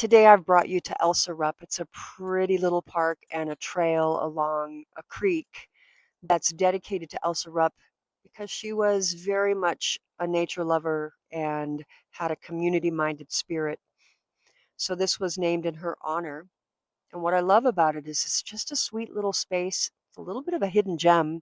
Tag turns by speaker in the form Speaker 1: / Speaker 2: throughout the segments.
Speaker 1: Today I've brought you to Elsa Rupp. It's a pretty little park and a trail along a creek that's dedicated to Elsa Rupp because she was very much a nature lover and had a community-minded spirit. So this was named in her honor. And what I love about it is it's just a sweet little space. It's a little bit of a hidden gem.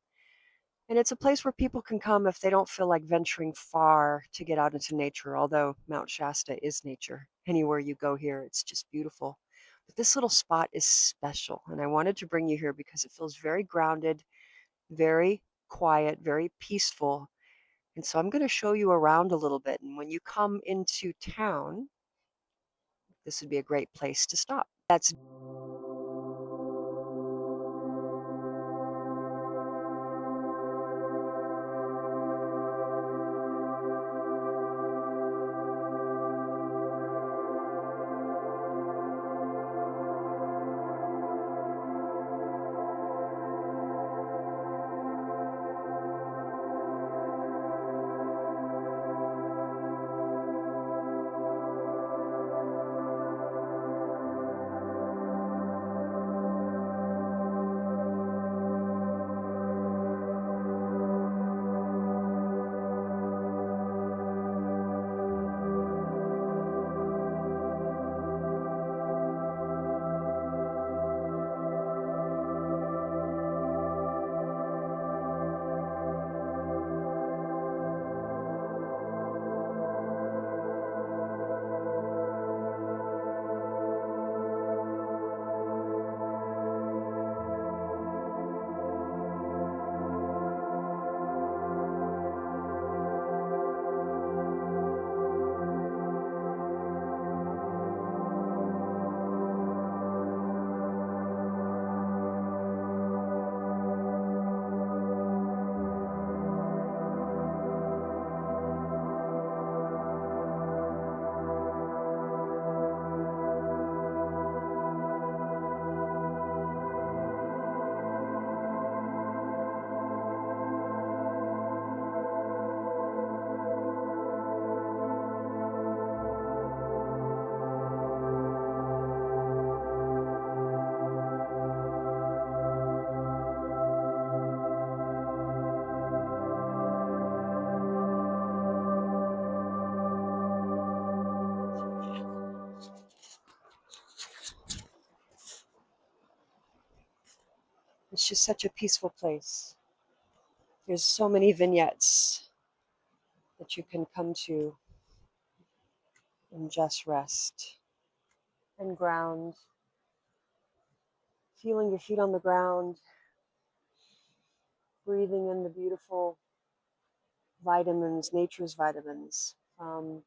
Speaker 1: And it's a place where people can come if they don't feel like venturing far to get out into nature, although Mount Shasta is nature. Anywhere you go here, it's just beautiful. But this little spot is special, and I wanted to bring you here because it feels very grounded, very quiet, very peaceful. And so I'm going to show you around a little bit. And when you come into town, this would be a great place to stop. That's it's just such a peaceful place. There's so many vignettes that you can come to and just rest and ground, feeling your feet on the ground, breathing in the beautiful vitamins, nature's vitamins from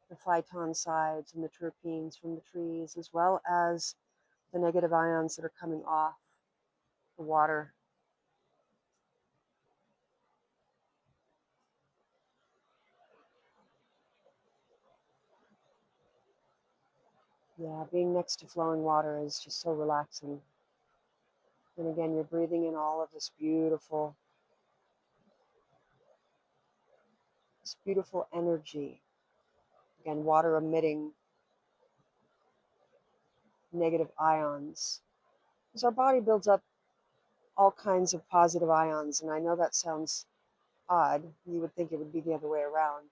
Speaker 1: the phytoncides and the terpenes from the trees, as well as the negative ions that are coming off the water. Yeah, being next to flowing water is just so relaxing. And again, you're breathing in all of this beautiful energy. Again, water emitting negative ions. Because our body builds up all kinds of positive ions, and I know that sounds odd. You would think it would be the other way around.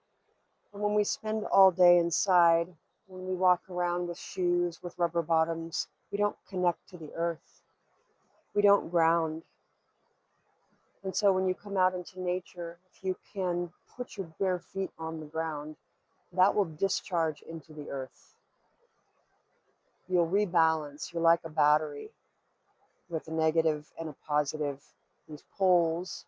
Speaker 1: But when we spend all day inside, when we walk around with shoes, with rubber bottoms, we don't connect to the earth. We don't ground. And so when you come out into nature, if you can put your bare feet on the ground, that will discharge into the earth. You'll rebalance. You're like a battery with a negative and a positive, these poles.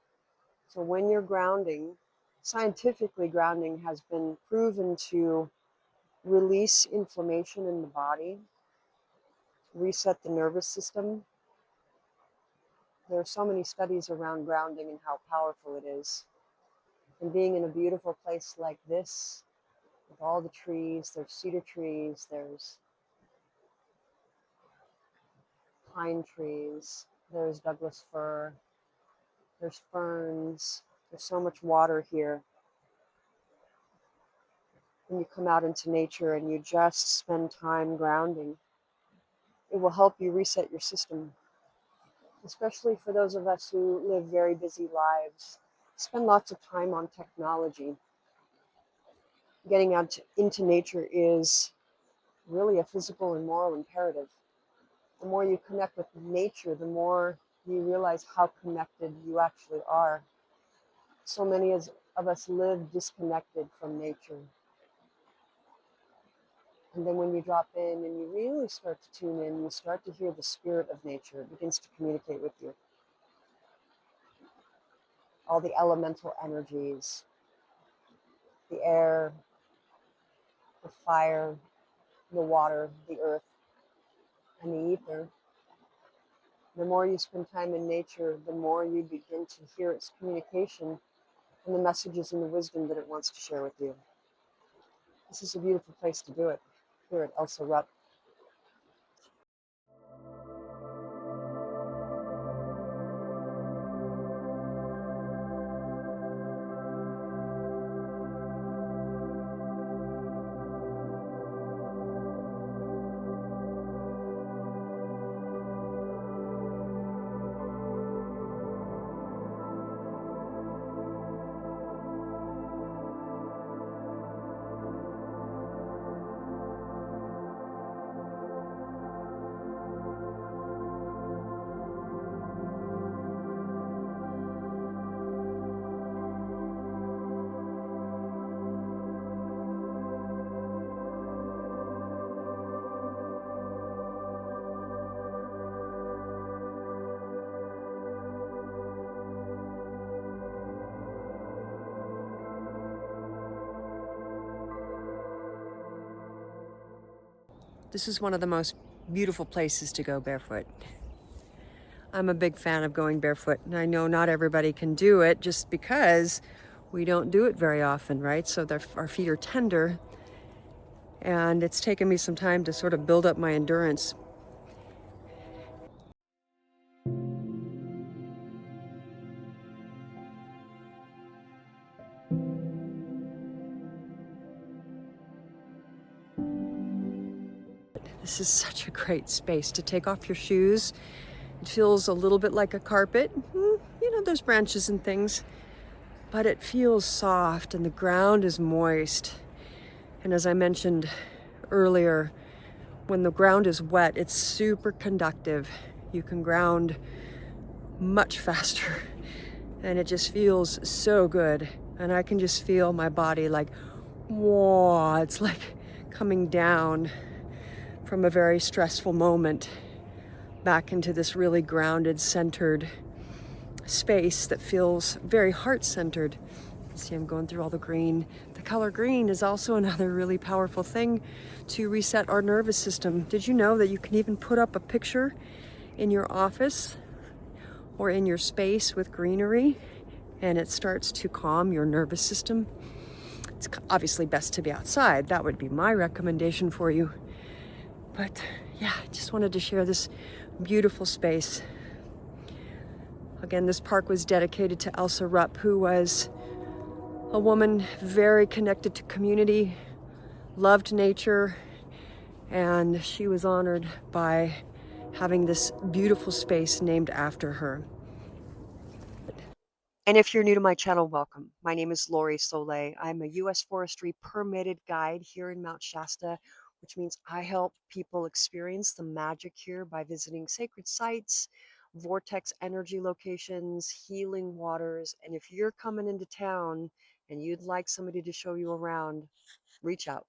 Speaker 1: So when you're grounding, scientifically, grounding has been proven to release inflammation in the body, reset the nervous system. There are so many studies around grounding and how powerful it is. And being in a beautiful place like this, with all the trees, there's cedar trees, there's pine trees, there's Douglas fir, there's ferns, there's so much water here. when you come out into nature and you just spend time grounding, it will help you reset your system, especially for those of us who live very busy lives, spend lots of time on technology. Getting out into nature is really a physical and moral imperative. The more you connect with nature, the more you realize how connected you actually are. So many of us live disconnected from nature. And then when you drop in and you really start to tune in, you start to hear the spirit of nature. It begins to communicate with you. All the elemental energies, the air, the fire, the water, the earth, and the ether. The more you spend time in nature, the more you begin to hear its communication and the messages and the wisdom that it wants to share with you. This is a beautiful place to do it, here at Elsa Rupp. This is one of the most beautiful places to go barefoot. I'm a big fan of going barefoot, and I know not everybody can do it just because we don't do it very often, right? So our feet are tender, and it's taken me some time to sort of build up my endurance. This is such a great space to take off your shoes. It feels a little bit like a carpet. You know, there's branches and things, but it feels soft and the ground is moist. And as I mentioned earlier, when the ground is wet, it's super conductive. You can ground much faster and it just feels so good. And I can just feel my body like, whoa, it's like coming down from a very stressful moment back into this really grounded, centered space that feels very heart-centered. See, I'm going through all the green. The color green is also another really powerful thing to reset our nervous system. Did you know that you can even put up a picture in your office or in your space with greenery and it starts to calm your nervous system? It's obviously best to be outside. That would be my recommendation for you. But yeah, I just wanted to share this beautiful space. Again, this park was dedicated to Elsa Rupp, who was a woman very connected to community, loved nature, and she was honored by having this beautiful space named after her. And if you're new to my channel, welcome. My name is Lori Soleil. I'm a U.S. Forestry permitted guide here in Mount Shasta, which means I help people experience the magic here by visiting sacred sites, vortex energy locations, healing waters. And if you're coming into town and you'd like somebody to show you around, reach out.